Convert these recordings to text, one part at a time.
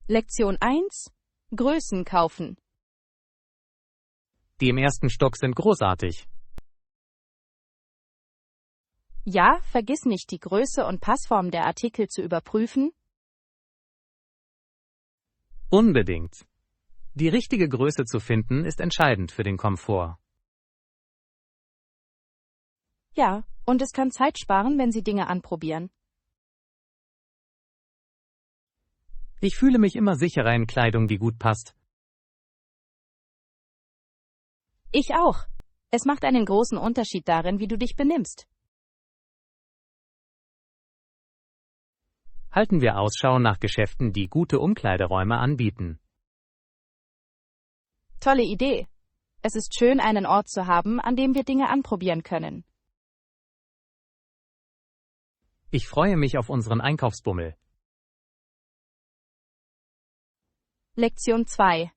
Lektion 1. Größen kaufen. Die im ersten Stock sind großartig. Ja, vergiss nicht, die Größe und Passform der Artikel zu überprüfen. Unbedingt. Die richtige Größe zu finden, ist entscheidend für den Komfort. Ja, und es kann Zeit sparen, wenn Sie Dinge anprobieren. Ich fühle mich immer sicherer in Kleidung, die gut passt. Ich auch. Es macht einen großen Unterschied darin, wie du dich benimmst. Halten wir Ausschau nach Geschäften, die gute Umkleideräume anbieten. Tolle Idee. Es ist schön, einen Ort zu haben, an dem wir Dinge anprobieren können. Ich freue mich auf unseren Einkaufsbummel. Lektion 2.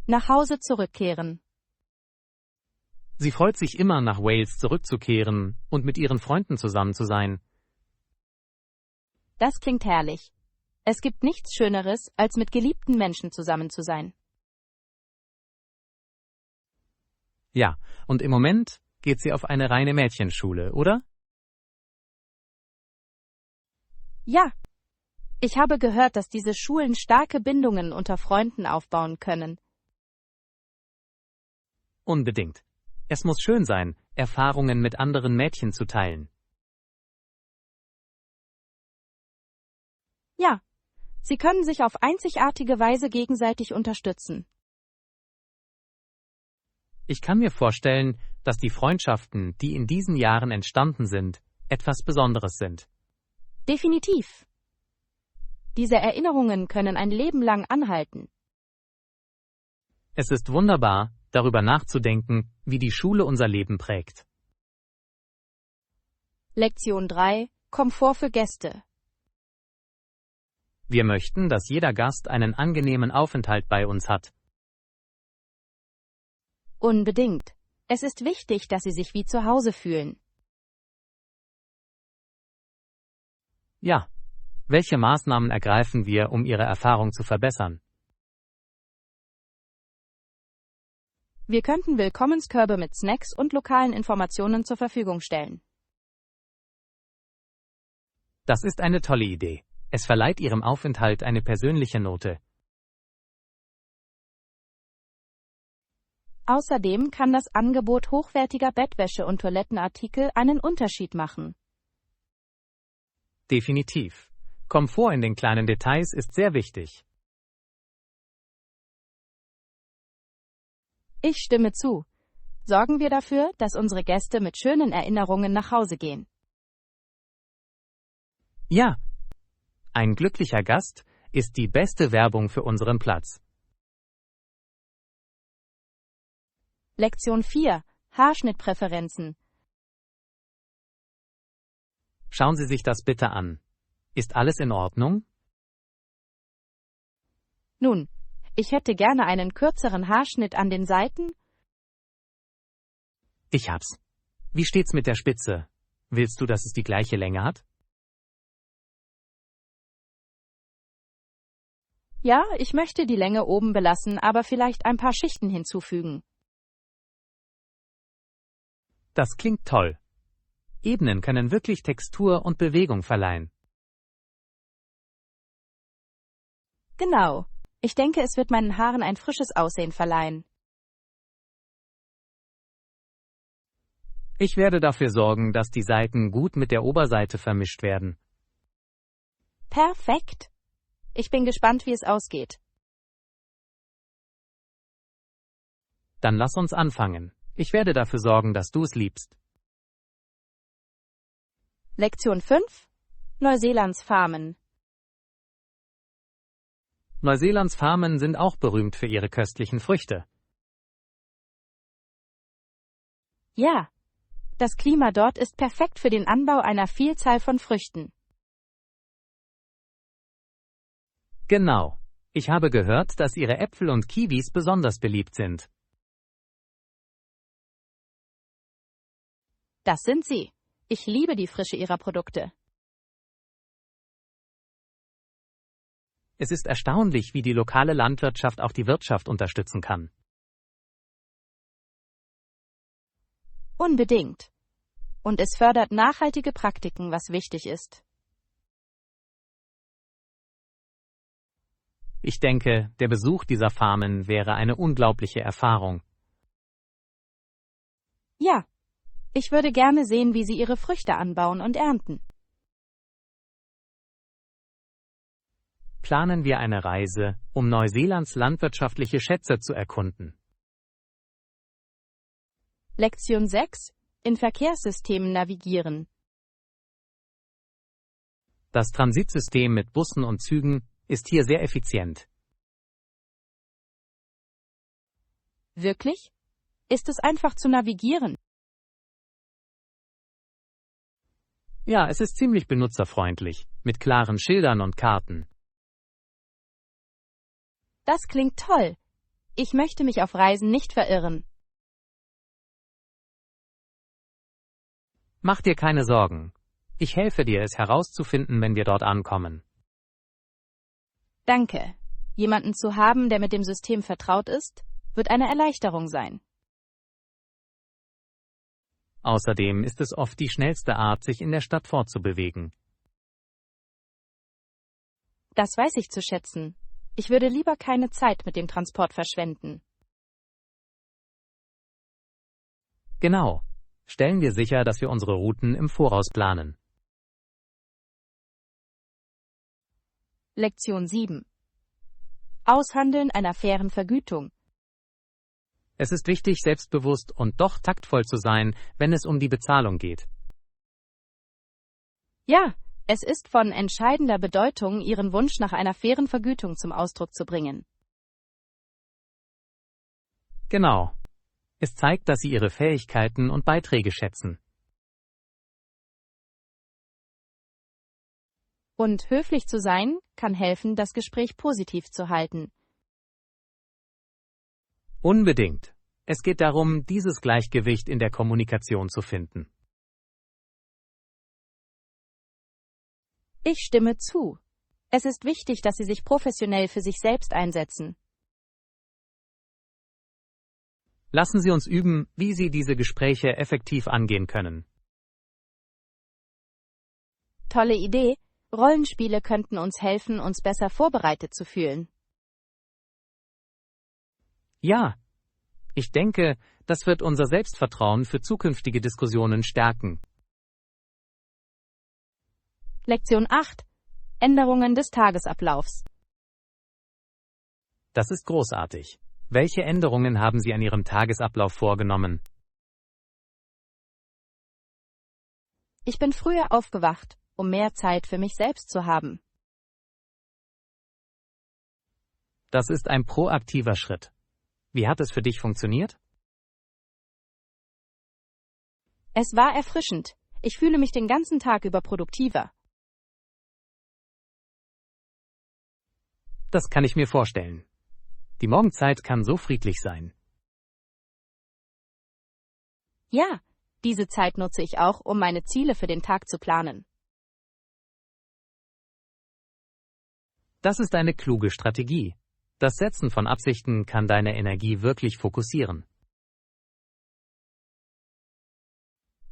Nach Hause zurückkehren. Sie freut sich immer, nach Wales zurückzukehren und mit ihren Freunden zusammen zu sein. Das klingt herrlich. Es gibt nichts Schöneres, als mit geliebten Menschen zusammen zu sein. Ja, und im Moment geht sie auf eine reine Mädchenschule, oder? Ja. Ich habe gehört, dass diese Schulen starke Bindungen unter Freunden aufbauen können. Unbedingt. Es muss schön sein, Erfahrungen mit anderen Mädchen zu teilen. Ja. Sie können sich auf einzigartige Weise gegenseitig unterstützen. Ich kann mir vorstellen, dass die Freundschaften, die in diesen Jahren entstanden sind, etwas Besonderes sind. Definitiv. Diese Erinnerungen können ein Leben lang anhalten. Es ist wunderbar, darüber nachzudenken, wie die Schule unser Leben prägt. Lektion 3. Komfort für Gäste. Wir möchten, dass jeder Gast einen angenehmen Aufenthalt bei uns hat. Unbedingt. Es ist wichtig, dass Sie sich wie zu Hause fühlen. Ja. Welche Maßnahmen ergreifen wir, um Ihre Erfahrung zu verbessern? Wir könnten Willkommenskörbe mit Snacks und lokalen Informationen zur Verfügung stellen. Das ist eine tolle Idee. Es verleiht Ihrem Aufenthalt eine persönliche Note. Außerdem kann das Angebot hochwertiger Bettwäsche und Toilettenartikel einen Unterschied machen. Definitiv. Komfort in den kleinen Details ist sehr wichtig. Ich stimme zu. Sorgen wir dafür, dass unsere Gäste mit schönen Erinnerungen nach Hause gehen. Ja. Ein glücklicher Gast ist die beste Werbung für unseren Platz. Lektion 4. Haarschnittpräferenzen. Schauen Sie sich das bitte an. Ist alles in Ordnung? Nun, ich hätte gerne einen kürzeren Haarschnitt an den Seiten. Ich hab's. Wie steht's mit der Spitze? Willst du, dass es die gleiche Länge hat? Ja, ich möchte die Länge oben belassen, aber vielleicht ein paar Schichten hinzufügen. Das klingt toll. Ebenen können wirklich Textur und Bewegung verleihen. Genau. Ich denke, es wird meinen Haaren ein frisches Aussehen verleihen. Ich werde dafür sorgen, dass die Seiten gut mit der Oberseite vermischt werden. Perfekt. Ich bin gespannt, wie es ausgeht. Dann lass uns anfangen. Ich werde dafür sorgen, dass du es liebst. Lektion 5. Neuseelands Farmen. Neuseelands Farmen sind auch berühmt für ihre köstlichen Früchte. Ja. Das Klima dort ist perfekt für den Anbau einer Vielzahl von Früchten. Genau. Ich habe gehört, dass ihre Äpfel und Kiwis besonders beliebt sind. Das sind sie. Ich liebe die Frische ihrer Produkte. Es ist erstaunlich, wie die lokale Landwirtschaft auch die Wirtschaft unterstützen kann. Unbedingt. Und es fördert nachhaltige Praktiken, was wichtig ist. Ich denke, der Besuch dieser Farmen wäre eine unglaubliche Erfahrung. Ja, ich würde gerne sehen, wie sie ihre Früchte anbauen und ernten. Planen wir eine Reise, um Neuseelands landwirtschaftliche Schätze zu erkunden. Lektion 6. In Verkehrssystemen navigieren. Das Transitsystem mit Bussen und Zügen ist hier sehr effizient. Wirklich? Ist es einfach zu navigieren? Ja, es ist ziemlich benutzerfreundlich, mit klaren Schildern und Karten. Das klingt toll. Ich möchte mich auf Reisen nicht verirren. Mach dir keine Sorgen. Ich helfe dir, es herauszufinden, wenn wir dort ankommen. Danke. Jemanden zu haben, der mit dem System vertraut ist, wird eine Erleichterung sein. Außerdem ist es oft die schnellste Art, sich in der Stadt fortzubewegen. Das weiß ich zu schätzen. Ich würde lieber keine Zeit mit dem Transport verschwenden. Genau. Stellen wir sicher, dass wir unsere Routen im Voraus planen. Lektion 7. Aushandeln einer fairen Vergütung. Es ist wichtig, selbstbewusst und doch taktvoll zu sein, wenn es um die Bezahlung geht. Ja, es ist von entscheidender Bedeutung, Ihren Wunsch nach einer fairen Vergütung zum Ausdruck zu bringen. Genau. Es zeigt, dass Sie Ihre Fähigkeiten und Beiträge schätzen. Und höflich zu sein, kann helfen, das Gespräch positiv zu halten. Unbedingt. Es geht darum, dieses Gleichgewicht in der Kommunikation zu finden. Ich stimme zu. Es ist wichtig, dass Sie sich professionell für sich selbst einsetzen. Lassen Sie uns üben, wie Sie diese Gespräche effektiv angehen können. Tolle Idee. Rollenspiele könnten uns helfen, uns besser vorbereitet zu fühlen. Ja, ich denke, das wird unser Selbstvertrauen für zukünftige Diskussionen stärken. Lektion 8. Änderungen des Tagesablaufs. Das ist großartig. Welche Änderungen haben Sie an Ihrem Tagesablauf vorgenommen? Ich bin früher aufgewacht, um mehr Zeit für mich selbst zu haben. Das ist ein proaktiver Schritt. Wie hat es für dich funktioniert? Es war erfrischend. Ich fühle mich den ganzen Tag über produktiver. Das kann ich mir vorstellen. Die Morgenzeit kann so friedlich sein. Ja, diese Zeit nutze ich auch, um meine Ziele für den Tag zu planen. Das ist eine kluge Strategie. Das Setzen von Absichten kann deine Energie wirklich fokussieren.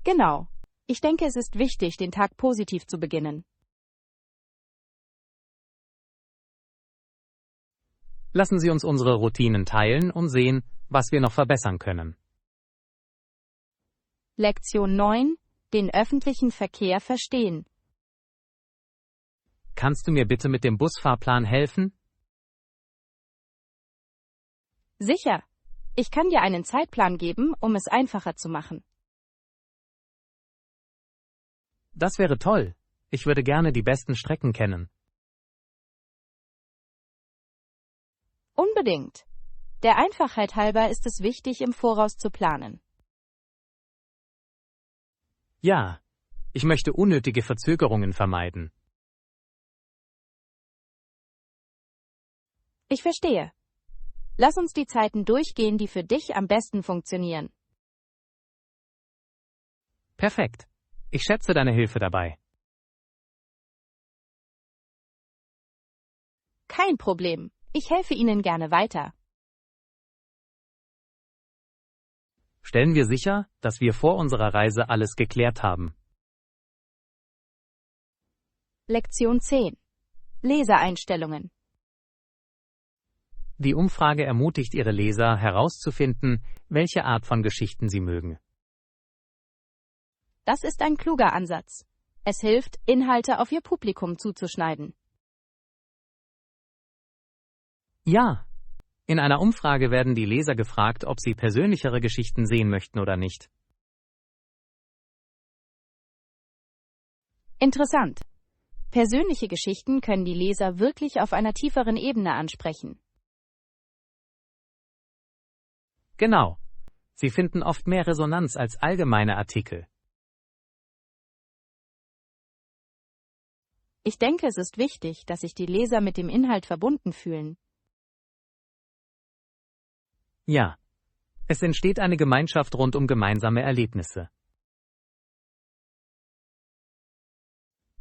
Genau. Ich denke, es ist wichtig, den Tag positiv zu beginnen. Lassen Sie uns unsere Routinen teilen und sehen, was wir noch verbessern können. Lektion 9. Den öffentlichen Verkehr verstehen. Kannst du mir bitte mit dem Busfahrplan helfen? Sicher. Ich kann dir einen Zeitplan geben, um es einfacher zu machen. Das wäre toll. Ich würde gerne die besten Strecken kennen. Unbedingt. Der Einfachheit halber ist es wichtig, im Voraus zu planen. Ja, ich möchte unnötige Verzögerungen vermeiden. Ich verstehe. Lass uns die Zeiten durchgehen, die für dich am besten funktionieren. Perfekt. Ich schätze deine Hilfe dabei. Kein Problem. Ich helfe Ihnen gerne weiter. Stellen wir sicher, dass wir vor unserer Reise alles geklärt haben. Lektion 10. Lesereinstellungen. Die Umfrage ermutigt ihre Leser, herauszufinden, welche Art von Geschichten sie mögen. Das ist ein kluger Ansatz. Es hilft, Inhalte auf Ihr Publikum zuzuschneiden. Ja, in einer Umfrage werden die Leser gefragt, ob sie persönlichere Geschichten sehen möchten oder nicht. Interessant. Persönliche Geschichten können die Leser wirklich auf einer tieferen Ebene ansprechen. Genau. Sie finden oft mehr Resonanz als allgemeine Artikel. Ich denke, es ist wichtig, dass sich die Leser mit dem Inhalt verbunden fühlen. Ja. Es entsteht eine Gemeinschaft rund um gemeinsame Erlebnisse.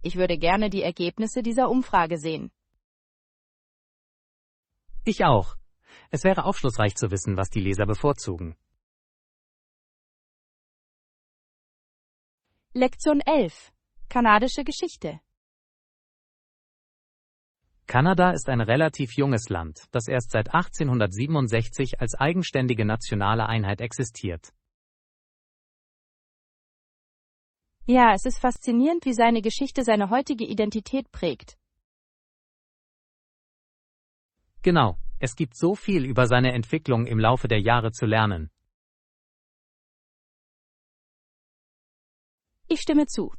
Ich würde gerne die Ergebnisse dieser Umfrage sehen. Ich auch. Es wäre aufschlussreich zu wissen, was die Leser bevorzugen. Lektion 11. Kanadische Geschichte. Kanada ist ein relativ junges Land, das erst seit 1867 als eigenständige nationale Einheit existiert. Ja, es ist faszinierend, wie seine Geschichte seine heutige Identität prägt. Genau, es gibt so viel über seine Entwicklung im Laufe der Jahre zu lernen. Ich stimme zu.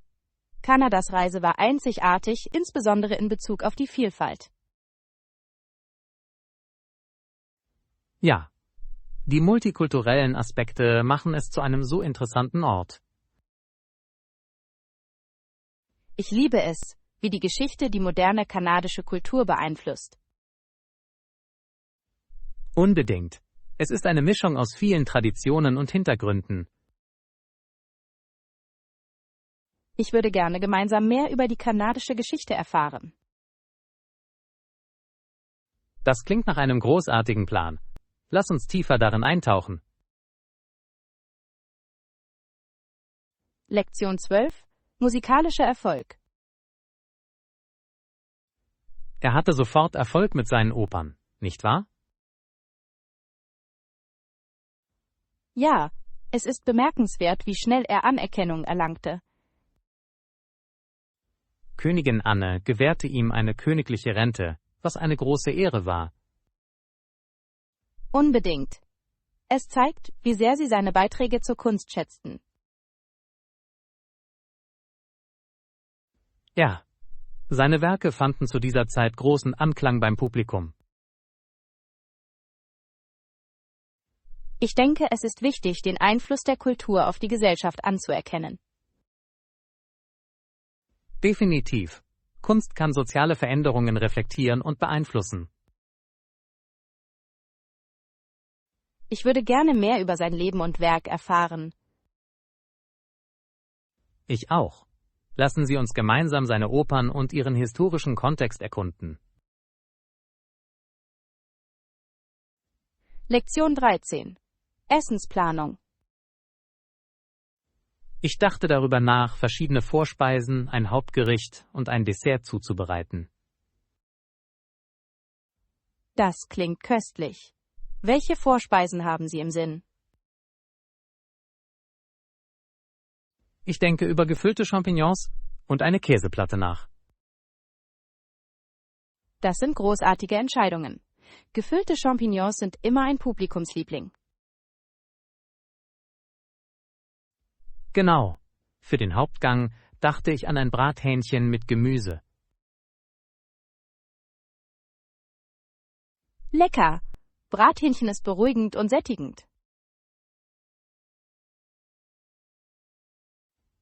Kanadas Reise war einzigartig, insbesondere in Bezug auf die Vielfalt. Ja, die multikulturellen Aspekte machen es zu einem so interessanten Ort. Ich liebe es, wie die Geschichte die moderne kanadische Kultur beeinflusst. Unbedingt. Es ist eine Mischung aus vielen Traditionen und Hintergründen. Ich würde gerne gemeinsam mehr über die kanadische Geschichte erfahren. Das klingt nach einem großartigen Plan. Lass uns tiefer darin eintauchen. Lektion 12. Musikalischer Erfolg. Er hatte sofort Erfolg mit seinen Opern, nicht wahr? Ja, es ist bemerkenswert, wie schnell er Anerkennung erlangte. Königin Anne gewährte ihm eine königliche Rente, was eine große Ehre war. Unbedingt. Es zeigt, wie sehr sie seine Beiträge zur Kunst schätzten. Ja, seine Werke fanden zu dieser Zeit großen Anklang beim Publikum. Ich denke, es ist wichtig, den Einfluss der Kultur auf die Gesellschaft anzuerkennen. Definitiv. Kunst kann soziale Veränderungen reflektieren und beeinflussen. Ich würde gerne mehr über sein Leben und Werk erfahren. Ich auch. Lassen Sie uns gemeinsam seine Opern und ihren historischen Kontext erkunden. Lektion 13. Essensplanung. Ich dachte darüber nach, verschiedene Vorspeisen, ein Hauptgericht und ein Dessert zuzubereiten. Das klingt köstlich. Welche Vorspeisen haben Sie im Sinn? Ich denke über gefüllte Champignons und eine Käseplatte nach. Das sind großartige Entscheidungen. Gefüllte Champignons sind immer ein Publikumsliebling. Genau. Für den Hauptgang dachte ich an ein Brathähnchen mit Gemüse. Lecker! Brathähnchen ist beruhigend und sättigend.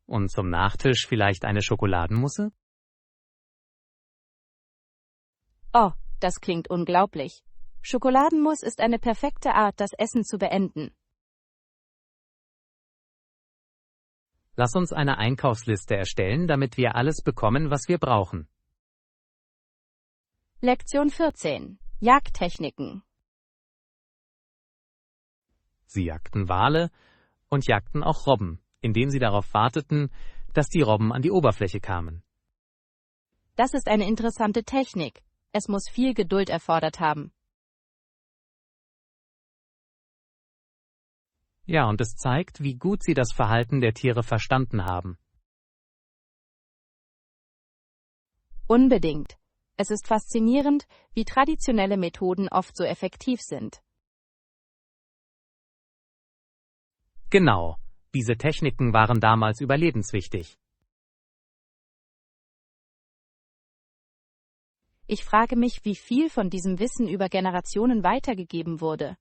Und zum Nachtisch vielleicht eine Schokoladenmousse? Oh, das klingt unglaublich. Schokoladenmus ist eine perfekte Art, das Essen zu beenden. Lass uns eine Einkaufsliste erstellen, damit wir alles bekommen, was wir brauchen. Lektion 14. Jagdtechniken. Sie jagten Wale und jagten auch Robben, indem sie darauf warteten, dass die Robben an die Oberfläche kamen. Das ist eine interessante Technik. Es muss viel Geduld erfordert haben. Ja, und es zeigt, wie gut sie das Verhalten der Tiere verstanden haben. Unbedingt. Es ist faszinierend, wie traditionelle Methoden oft so effektiv sind. Genau, diese Techniken waren damals überlebenswichtig. Ich frage mich, wie viel von diesem Wissen über Generationen weitergegeben wurde.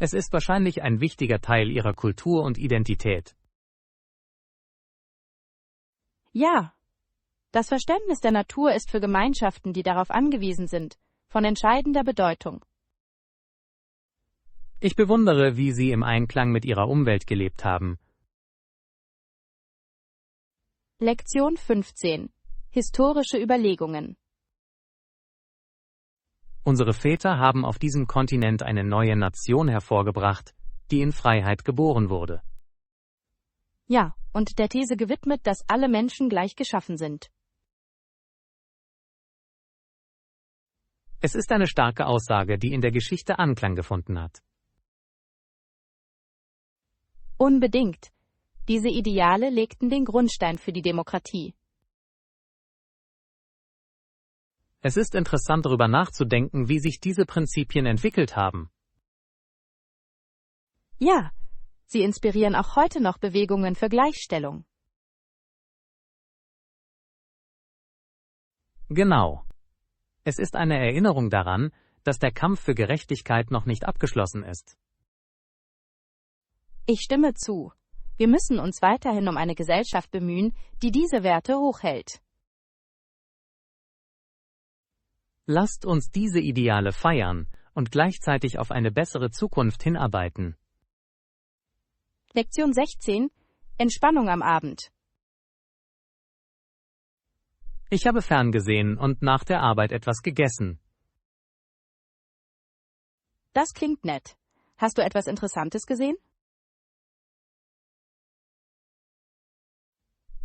Es ist wahrscheinlich ein wichtiger Teil ihrer Kultur und Identität. Ja. Das Verständnis der Natur ist für Gemeinschaften, die darauf angewiesen sind, von entscheidender Bedeutung. Ich bewundere, wie sie im Einklang mit ihrer Umwelt gelebt haben. Lektion 15. Historische Überlegungen. Unsere Väter haben auf diesem Kontinent eine neue Nation hervorgebracht, die in Freiheit geboren wurde. Ja, und der These gewidmet, dass alle Menschen gleich geschaffen sind. Es ist eine starke Aussage, die in der Geschichte Anklang gefunden hat. Unbedingt. Diese Ideale legten den Grundstein für die Demokratie. Es ist interessant, darüber nachzudenken, wie sich diese Prinzipien entwickelt haben. Ja, sie inspirieren auch heute noch Bewegungen für Gleichstellung. Genau. Es ist eine Erinnerung daran, dass der Kampf für Gerechtigkeit noch nicht abgeschlossen ist. Ich stimme zu. Wir müssen uns weiterhin um eine Gesellschaft bemühen, die diese Werte hochhält. Lasst uns diese Ideale feiern und gleichzeitig auf eine bessere Zukunft hinarbeiten. Lektion 16. Entspannung am Abend. Ich habe ferngesehen und nach der Arbeit etwas gegessen. Das klingt nett. Hast du etwas Interessantes gesehen?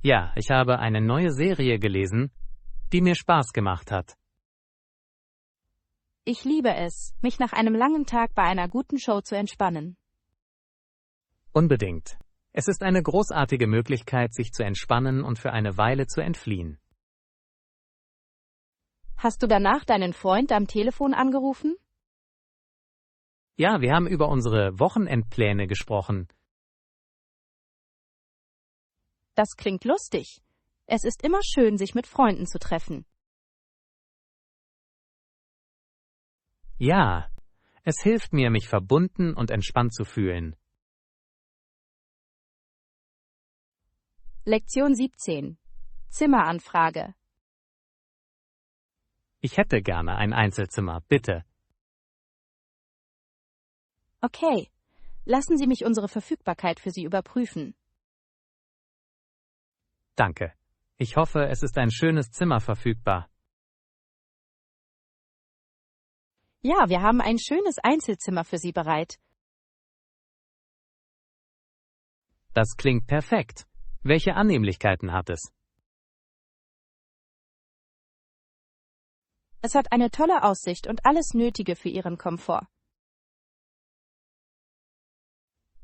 Ja, ich habe eine neue Serie gelesen, die mir Spaß gemacht hat. Ich liebe es, mich nach einem langen Tag bei einer guten Show zu entspannen. Unbedingt. Es ist eine großartige Möglichkeit, sich zu entspannen und für eine Weile zu entfliehen. Hast du danach deinen Freund am Telefon angerufen? Ja, wir haben über unsere Wochenendpläne gesprochen. Das klingt lustig. Es ist immer schön, sich mit Freunden zu treffen. Ja, es hilft mir, mich verbunden und entspannt zu fühlen. Lektion 17. Zimmeranfrage. Ich hätte gerne ein Einzelzimmer, bitte. Okay. Lassen Sie mich unsere Verfügbarkeit für Sie überprüfen. Danke. Ich hoffe, es ist ein schönes Zimmer verfügbar. Ja, wir haben ein schönes Einzelzimmer für Sie bereit. Das klingt perfekt. Welche Annehmlichkeiten hat es? Es hat eine tolle Aussicht und alles Nötige für Ihren Komfort.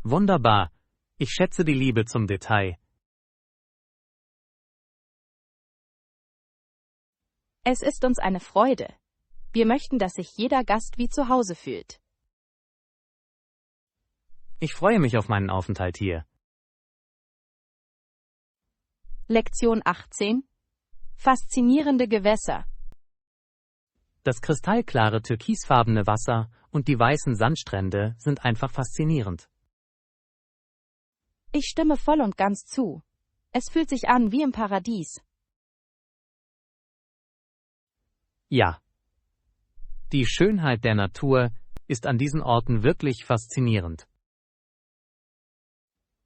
Wunderbar. Ich schätze die Liebe zum Detail. Es ist uns eine Freude. Wir möchten, dass sich jeder Gast wie zu Hause fühlt. Ich freue mich auf meinen Aufenthalt hier. Lektion 18. Faszinierende Gewässer. Das kristallklare türkisfarbene Wasser und die weißen Sandstrände sind einfach faszinierend. Ich stimme voll und ganz zu. Es fühlt sich an wie im Paradies. Ja. Die Schönheit der Natur ist an diesen Orten wirklich faszinierend.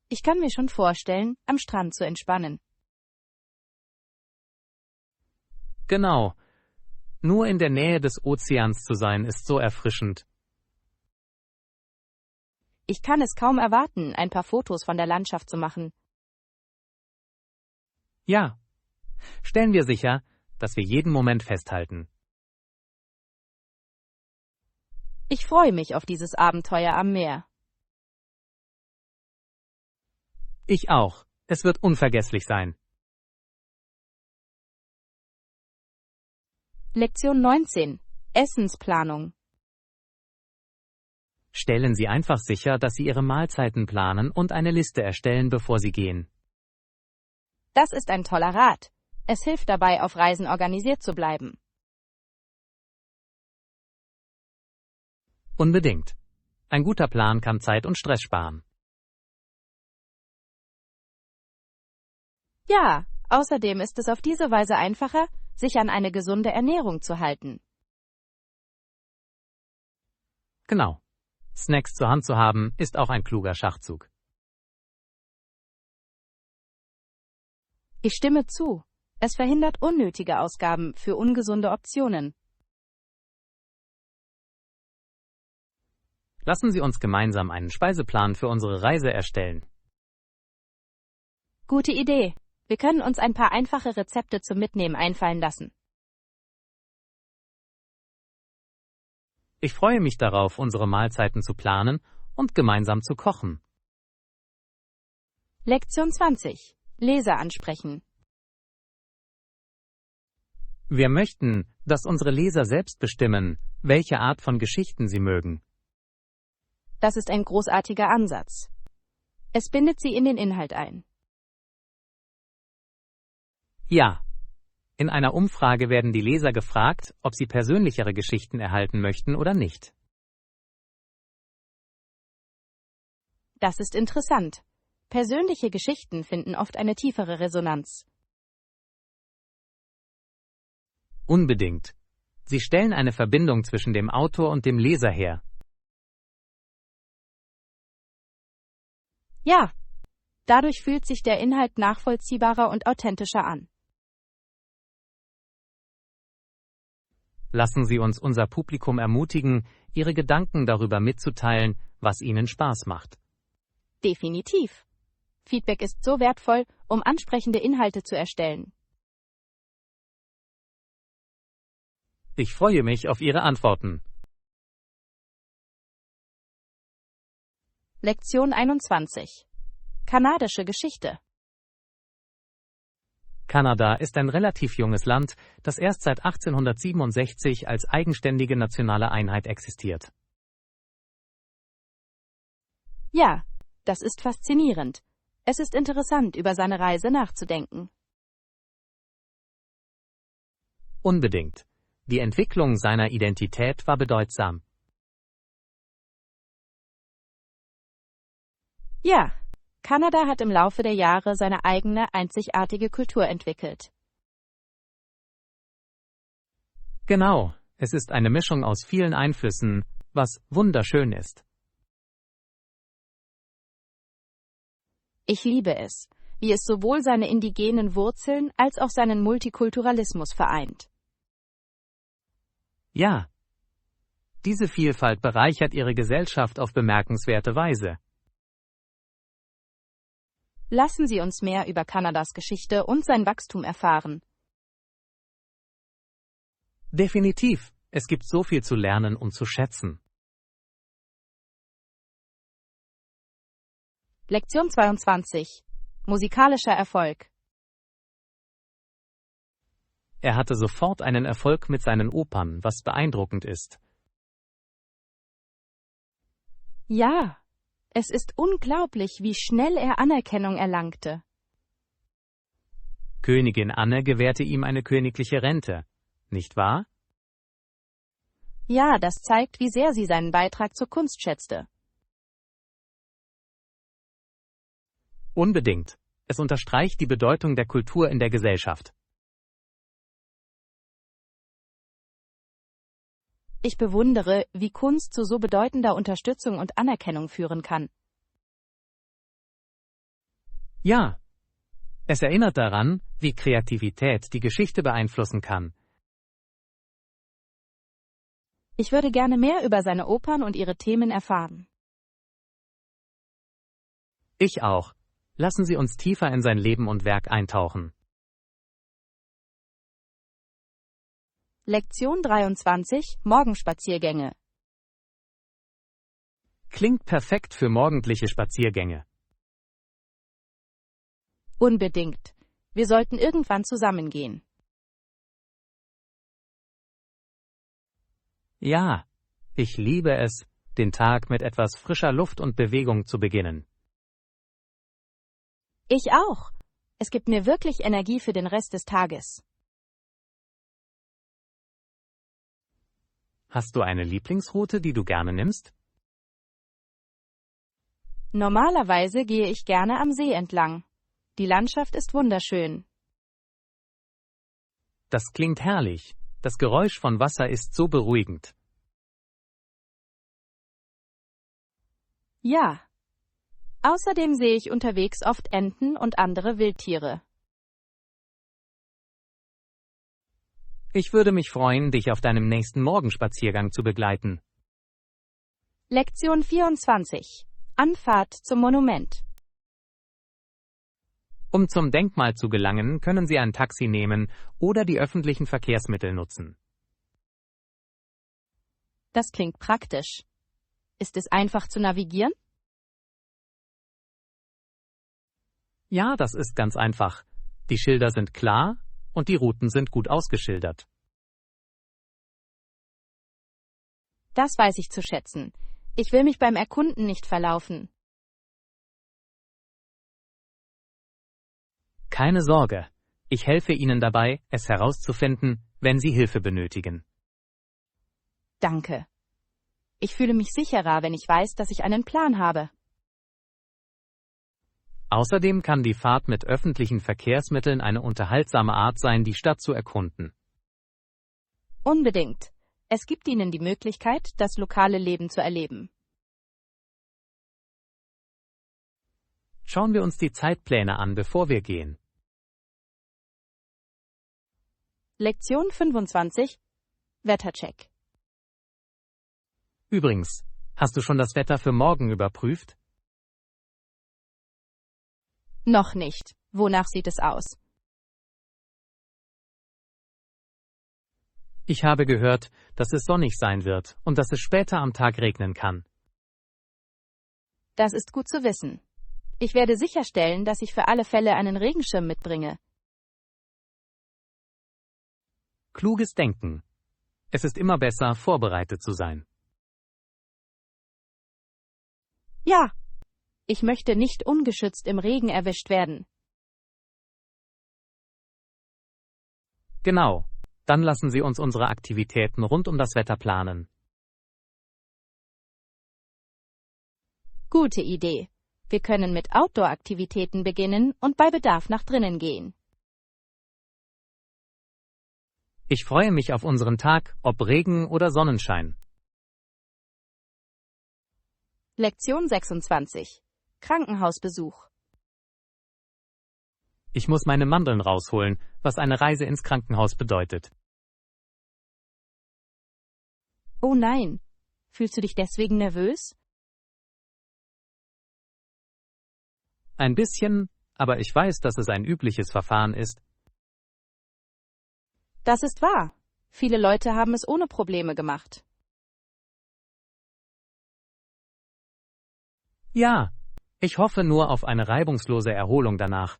Ich kann mir schon vorstellen, am Strand zu entspannen. Genau. Nur in der Nähe des Ozeans zu sein, ist so erfrischend. Ich kann es kaum erwarten, ein paar Fotos von der Landschaft zu machen. Ja. Stellen wir sicher, dass wir jeden Moment festhalten. Ich freue mich auf dieses Abenteuer am Meer. Ich auch. Es wird unvergesslich sein. Lektion 19. Essensplanung. Stellen Sie einfach sicher, dass Sie Ihre Mahlzeiten planen und eine Liste erstellen, bevor Sie gehen. Das ist ein toller Rat. Es hilft dabei, auf Reisen organisiert zu bleiben. Unbedingt. Ein guter Plan kann Zeit und Stress sparen. Ja, außerdem ist es auf diese Weise einfacher, sich an eine gesunde Ernährung zu halten. Genau. Snacks zur Hand zu haben, ist auch ein kluger Schachzug. Ich stimme zu. Es verhindert unnötige Ausgaben für ungesunde Optionen. Lassen Sie uns gemeinsam einen Speiseplan für unsere Reise erstellen. Gute Idee. Wir können uns ein paar einfache Rezepte zum Mitnehmen einfallen lassen. Ich freue mich darauf, unsere Mahlzeiten zu planen und gemeinsam zu kochen. Lektion 20. Leser ansprechen. Wir möchten, dass unsere Leser selbst bestimmen, welche Art von Geschichten sie mögen. Das ist ein großartiger Ansatz. Es bindet sie in den Inhalt ein. Ja. In einer Umfrage werden die Leser gefragt, ob sie persönlichere Geschichten erhalten möchten oder nicht. Das ist interessant. Persönliche Geschichten finden oft eine tiefere Resonanz. Unbedingt. Sie stellen eine Verbindung zwischen dem Autor und dem Leser her. Ja, dadurch fühlt sich der Inhalt nachvollziehbarer und authentischer an. Lassen Sie uns unser Publikum ermutigen, ihre Gedanken darüber mitzuteilen, was ihnen Spaß macht. Definitiv. Feedback ist so wertvoll, um ansprechende Inhalte zu erstellen. Ich freue mich auf Ihre Antworten. Lektion 21. Kanadische Geschichte. Kanada ist ein relativ junges Land, das erst seit 1867 als eigenständige nationale Einheit existiert. Ja, das ist faszinierend. Es ist interessant, über seine Reise nachzudenken. Unbedingt. Die Entwicklung seiner Identität war bedeutsam. Ja, Kanada hat im Laufe der Jahre seine eigene, einzigartige Kultur entwickelt. Genau, es ist eine Mischung aus vielen Einflüssen, was wunderschön ist. Ich liebe es, wie es sowohl seine indigenen Wurzeln als auch seinen Multikulturalismus vereint. Ja. Diese Vielfalt bereichert ihre Gesellschaft auf bemerkenswerte Weise. Lassen Sie uns mehr über Kanadas Geschichte und sein Wachstum erfahren. Definitiv. Es gibt so viel zu lernen und zu schätzen. Lektion 22. Musikalischer Erfolg. Er hatte sofort einen Erfolg mit seinen Opern, was beeindruckend ist. Ja, es ist unglaublich, wie schnell er Anerkennung erlangte. Königin Anne gewährte ihm eine königliche Rente, nicht wahr? Ja, das zeigt, wie sehr sie seinen Beitrag zur Kunst schätzte. Unbedingt. Es unterstreicht die Bedeutung der Kultur in der Gesellschaft. Ich bewundere, wie Kunst zu so bedeutender Unterstützung und Anerkennung führen kann. Ja. Es erinnert daran, wie Kreativität die Geschichte beeinflussen kann. Ich würde gerne mehr über seine Opern und ihre Themen erfahren. Ich auch. Lassen Sie uns tiefer in sein Leben und Werk eintauchen. Lektion 23: Morgenspaziergänge. Klingt perfekt für morgendliche Spaziergänge. Unbedingt. Wir sollten irgendwann zusammengehen. Ja, ich liebe es, den Tag mit etwas frischer Luft und Bewegung zu beginnen. Ich auch. Es gibt mir wirklich Energie für den Rest des Tages. Hast du eine Lieblingsroute, die du gerne nimmst? Normalerweise gehe ich gerne am See entlang. Die Landschaft ist wunderschön. Das klingt herrlich. Das Geräusch von Wasser ist so beruhigend. Ja. Außerdem sehe ich unterwegs oft Enten und andere Wildtiere. Ich würde mich freuen, dich auf deinem nächsten Morgenspaziergang zu begleiten. Lektion 24: Anfahrt zum Monument. Um zum Denkmal zu gelangen, können Sie ein Taxi nehmen oder die öffentlichen Verkehrsmittel nutzen. Das klingt praktisch. Ist es einfach zu navigieren? Ja, das ist ganz einfach. Die Schilder sind klar und die Routen sind gut ausgeschildert. Das weiß ich zu schätzen. Ich will mich beim Erkunden nicht verlaufen. Keine Sorge, ich helfe Ihnen dabei, es herauszufinden, wenn Sie Hilfe benötigen. Danke. Ich fühle mich sicherer, wenn ich weiß, dass ich einen Plan habe. Außerdem kann die Fahrt mit öffentlichen Verkehrsmitteln eine unterhaltsame Art sein, die Stadt zu erkunden. Unbedingt. Es gibt Ihnen die Möglichkeit, das lokale Leben zu erleben. Schauen wir uns die Zeitpläne an, bevor wir gehen. Lektion 25: Wettercheck. Übrigens, hast du schon das Wetter für morgen überprüft? Noch nicht. Wonach sieht es aus? Ich habe gehört, dass es sonnig sein wird und dass es später am Tag regnen kann. Das ist gut zu wissen. Ich werde sicherstellen, dass ich für alle Fälle einen Regenschirm mitbringe. Kluges Denken. Es ist immer besser, vorbereitet zu sein. Ja. Ich möchte nicht ungeschützt im Regen erwischt werden. Genau. Dann lassen Sie uns unsere Aktivitäten rund um das Wetter planen. Gute Idee. Wir können mit Outdoor-Aktivitäten beginnen und bei Bedarf nach drinnen gehen. Ich freue mich auf unseren Tag, ob Regen oder Sonnenschein. Lektion 26: Krankenhausbesuch. Ich muss meine Mandeln rausholen, was eine Reise ins Krankenhaus bedeutet. Oh nein. Fühlst du dich deswegen nervös? Ein bisschen, aber ich weiß, dass es ein übliches Verfahren ist. Das ist wahr. Viele Leute haben es ohne Probleme gemacht. Ja, ich hoffe nur auf eine reibungslose Erholung danach.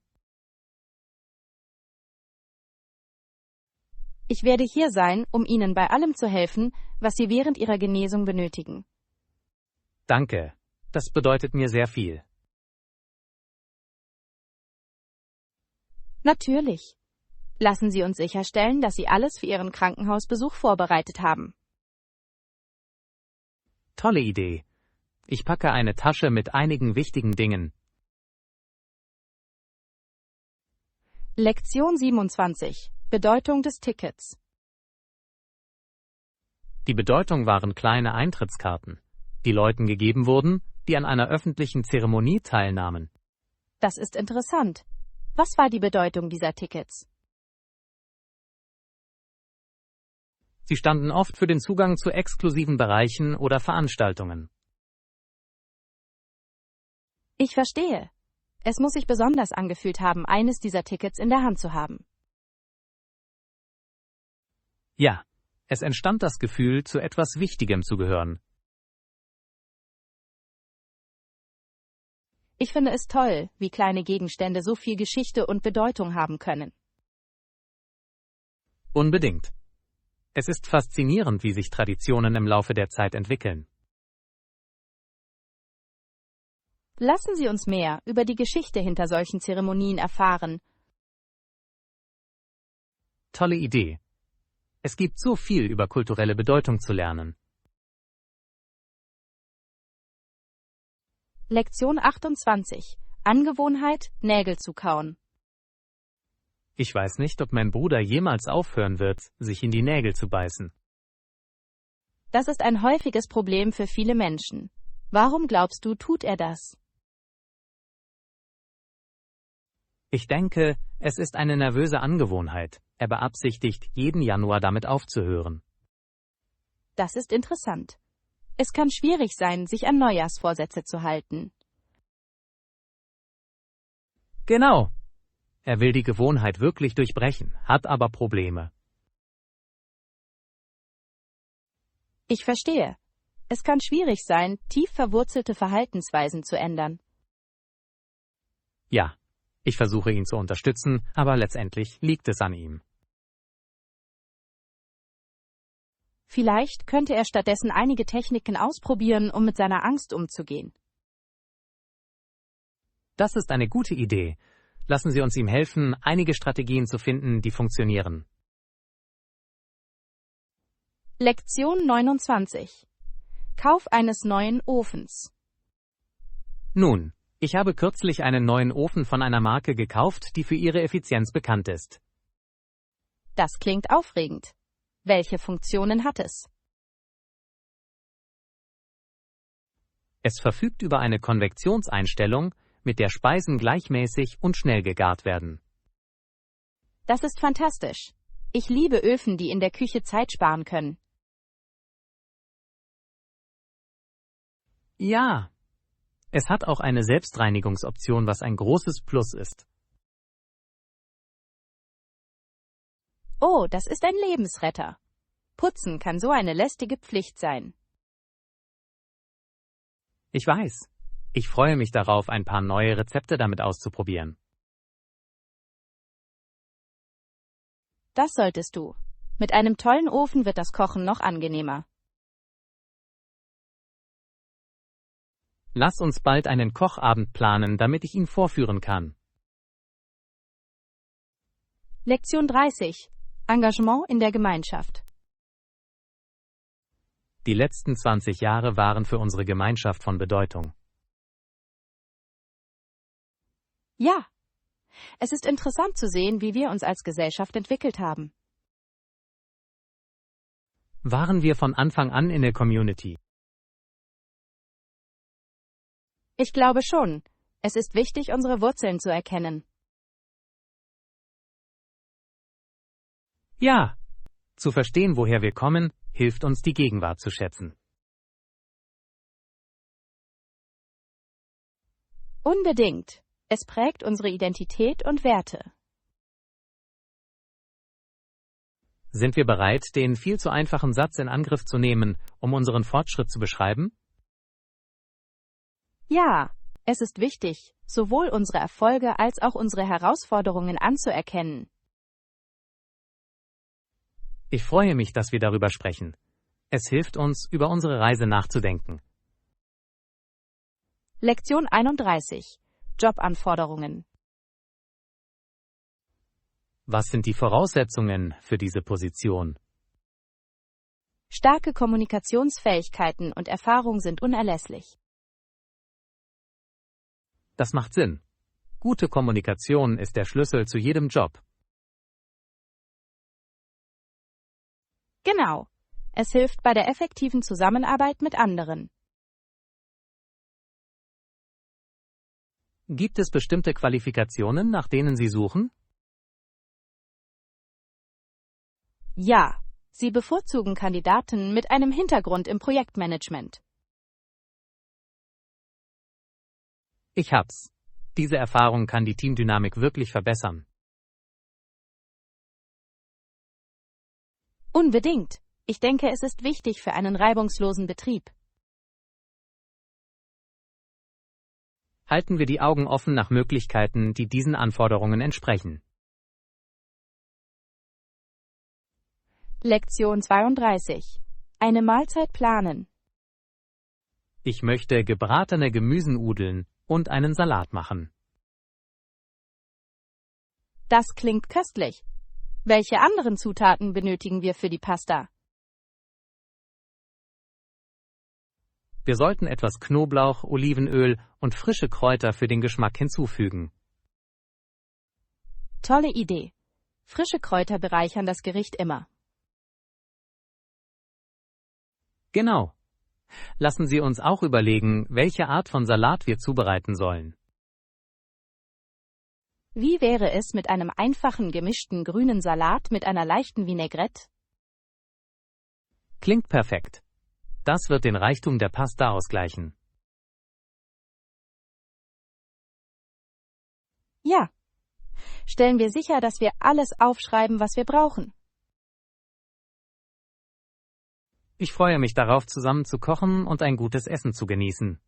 Ich werde hier sein, um Ihnen bei allem zu helfen, was Sie während Ihrer Genesung benötigen. Danke, das bedeutet mir sehr viel. Natürlich. Lassen Sie uns sicherstellen, dass Sie alles für Ihren Krankenhausbesuch vorbereitet haben. Tolle Idee. Ich packe eine Tasche mit einigen wichtigen Dingen. Lektion 27: Bedeutung des Tickets. Die Bedeutung waren kleine Eintrittskarten, die Leuten gegeben wurden, die an einer öffentlichen Zeremonie teilnahmen. Das ist interessant. Was war die Bedeutung dieser Tickets? Sie standen oft für den Zugang zu exklusiven Bereichen oder Veranstaltungen. Ich verstehe. Es muss sich besonders angefühlt haben, eines dieser Tickets in der Hand zu haben. Ja, es entstand das Gefühl, zu etwas Wichtigem zu gehören. Ich finde es toll, wie kleine Gegenstände so viel Geschichte und Bedeutung haben können. Unbedingt. Es ist faszinierend, wie sich Traditionen im Laufe der Zeit entwickeln. Lassen Sie uns mehr über die Geschichte hinter solchen Zeremonien erfahren. Tolle Idee. Es gibt so viel über kulturelle Bedeutung zu lernen. Lektion 28. Angewohnheit, Nägel zu kauen. Ich weiß nicht, ob mein Bruder jemals aufhören wird, sich in die Nägel zu beißen. Das ist ein häufiges Problem für viele Menschen. Warum glaubst du, tut er das? Ich denke, es ist eine nervöse Angewohnheit. Er beabsichtigt, jeden Januar damit aufzuhören. Das ist interessant. Es kann schwierig sein, sich an Neujahrsvorsätze zu halten. Genau. Er will die Gewohnheit wirklich durchbrechen, hat aber Probleme. Ich verstehe. Es kann schwierig sein, tief verwurzelte Verhaltensweisen zu ändern. Ja, ich versuche ihn zu unterstützen, aber letztendlich liegt es an ihm. Vielleicht könnte er stattdessen einige Techniken ausprobieren, um mit seiner Angst umzugehen. Das ist eine gute Idee. Lassen Sie uns ihm helfen, einige Strategien zu finden, die funktionieren. Lektion 29. Kauf eines neuen Ofens. Nun, ich habe kürzlich einen neuen Ofen von einer Marke gekauft, die für ihre Effizienz bekannt ist. Das klingt aufregend. Welche Funktionen hat es? Es verfügt über eine Konvektionseinstellung, mit der Speisen gleichmäßig und schnell gegart werden. Das ist fantastisch. Ich liebe Öfen, die in der Küche Zeit sparen können. Ja, es hat auch eine Selbstreinigungsoption, was ein großes Plus ist. Oh, das ist ein Lebensretter. Putzen kann so eine lästige Pflicht sein. Ich weiß. Ich freue mich darauf, ein paar neue Rezepte damit auszuprobieren. Das solltest du. Mit einem tollen Ofen wird das Kochen noch angenehmer. Lass uns bald einen Kochabend planen, damit ich ihn vorführen kann. Lektion 30. Engagement in der Gemeinschaft. Die letzten 20 Jahre waren für unsere Gemeinschaft von Bedeutung. Ja. Es ist interessant zu sehen, wie wir uns als Gesellschaft entwickelt haben. Waren wir von Anfang an in der Community? Ich glaube schon. Es ist wichtig, unsere Wurzeln zu erkennen. Ja. Zu verstehen, woher wir kommen, hilft uns, die Gegenwart zu schätzen. Unbedingt. Es prägt unsere Identität und Werte. Sind wir bereit, den viel zu einfachen Satz in Angriff zu nehmen, um unseren Fortschritt zu beschreiben? Ja, es ist wichtig, sowohl unsere Erfolge als auch unsere Herausforderungen anzuerkennen. Ich freue mich, dass wir darüber sprechen. Es hilft uns, über unsere Reise nachzudenken. Lektion 31. Jobanforderungen. Was sind die Voraussetzungen für diese Position? Starke Kommunikationsfähigkeiten und Erfahrung sind unerlässlich. Das macht Sinn. Gute Kommunikation ist der Schlüssel zu jedem Job. Genau. Es hilft bei der effektiven Zusammenarbeit mit anderen. Gibt es bestimmte Qualifikationen, nach denen Sie suchen? Ja, sie bevorzugen Kandidaten mit einem Hintergrund im Projektmanagement. Ich hab's. Diese Erfahrung kann die Teamdynamik wirklich verbessern. Unbedingt. Ich denke, es ist wichtig für einen reibungslosen Betrieb. Halten wir die Augen offen nach Möglichkeiten, die diesen Anforderungen entsprechen. Lektion 32. Eine Mahlzeit planen. Ich möchte gebratene Gemüsenudeln und einen Salat machen. Das klingt köstlich. Welche anderen Zutaten benötigen wir für die Pasta? Wir sollten etwas Knoblauch, Olivenöl und frische Kräuter für den Geschmack hinzufügen. Tolle Idee. Frische Kräuter bereichern das Gericht immer. Genau. Lassen Sie uns auch überlegen, welche Art von Salat wir zubereiten sollen. Wie wäre es mit einem einfachen gemischten grünen Salat mit einer leichten Vinaigrette? Klingt perfekt. Das wird den Reichtum der Pasta ausgleichen. Ja. Stellen wir sicher, dass wir alles aufschreiben, was wir brauchen. Ich freue mich darauf, zusammen zu kochen und ein gutes Essen zu genießen.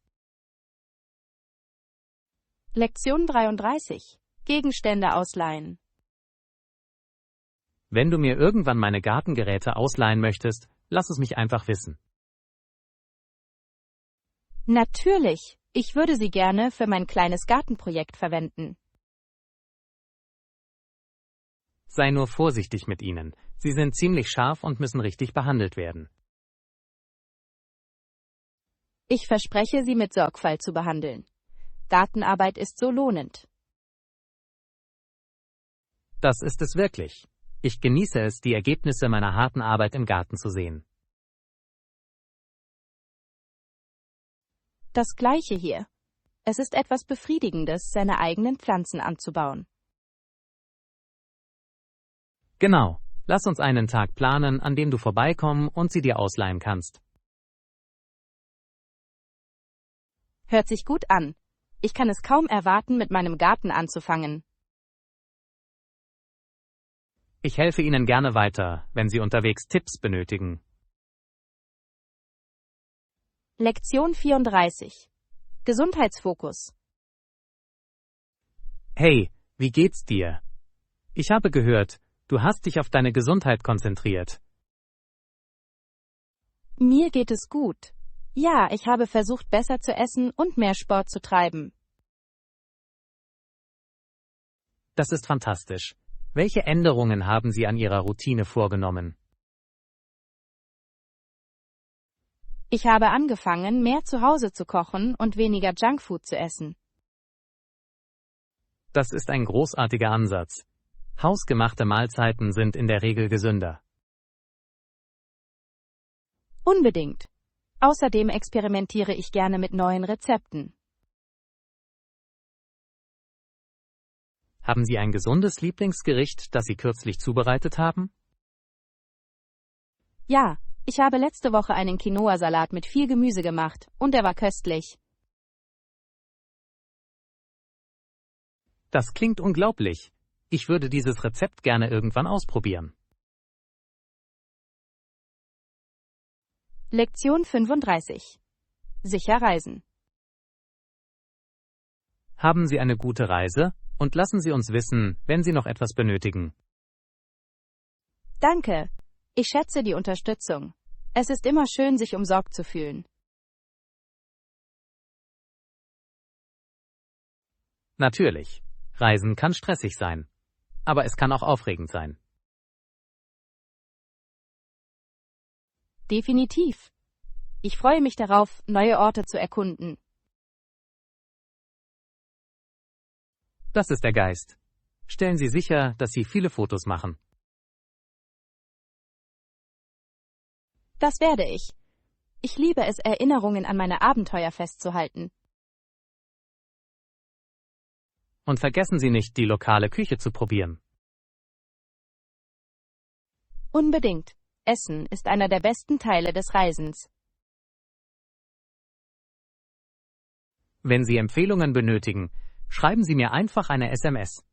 Lektion 33. Gegenstände ausleihen. Wenn du mir irgendwann meine Gartengeräte ausleihen möchtest, lass es mich einfach wissen. Natürlich. Ich würde sie gerne für mein kleines Gartenprojekt verwenden. Sei nur vorsichtig mit ihnen. Sie sind ziemlich scharf und müssen richtig behandelt werden. Ich verspreche, sie mit Sorgfalt zu behandeln. Gartenarbeit ist so lohnend. Das ist es wirklich. Ich genieße es, die Ergebnisse meiner harten Arbeit im Garten zu sehen. Das Gleiche hier. Es ist etwas Befriedigendes, seine eigenen Pflanzen anzubauen. Genau. Lass uns einen Tag planen, an dem du vorbeikommen und sie dir ausleihen kannst. Hört sich gut an. Ich kann es kaum erwarten, mit meinem Garten anzufangen. Ich helfe Ihnen gerne weiter, wenn Sie unterwegs Tipps benötigen. Lektion 34. Gesundheitsfokus. Hey, wie geht's dir? Ich habe gehört, du hast dich auf deine Gesundheit konzentriert. Mir geht es gut. Ja, ich habe versucht, besser zu essen und mehr Sport zu treiben. Das ist fantastisch. Welche Änderungen haben Sie an Ihrer Routine vorgenommen? Ich habe angefangen, mehr zu Hause zu kochen und weniger Junkfood zu essen. Das ist ein großartiger Ansatz. Hausgemachte Mahlzeiten sind in der Regel gesünder. Unbedingt. Außerdem experimentiere ich gerne mit neuen Rezepten. Haben Sie ein gesundes Lieblingsgericht, das Sie kürzlich zubereitet haben? Ja, ich habe letzte Woche einen Quinoa-Salat mit viel Gemüse gemacht und er war köstlich. Das klingt unglaublich. Ich würde dieses Rezept gerne irgendwann ausprobieren. Lektion 35. Sicher reisen. Haben Sie eine gute Reise und lassen Sie uns wissen, wenn Sie noch etwas benötigen. Danke. Ich schätze die Unterstützung. Es ist immer schön, sich umsorgt zu fühlen. Natürlich. Reisen kann stressig sein. Aber es kann auch aufregend sein. Definitiv. Ich freue mich darauf, neue Orte zu erkunden. Das ist der Geist. Stellen Sie sicher, dass Sie viele Fotos machen. Das werde ich. Ich liebe es, Erinnerungen an meine Abenteuer festzuhalten. Und vergessen Sie nicht, die lokale Küche zu probieren. Unbedingt. Essen ist einer der besten Teile des Reisens. Wenn Sie Empfehlungen benötigen, schreiben Sie mir einfach eine SMS.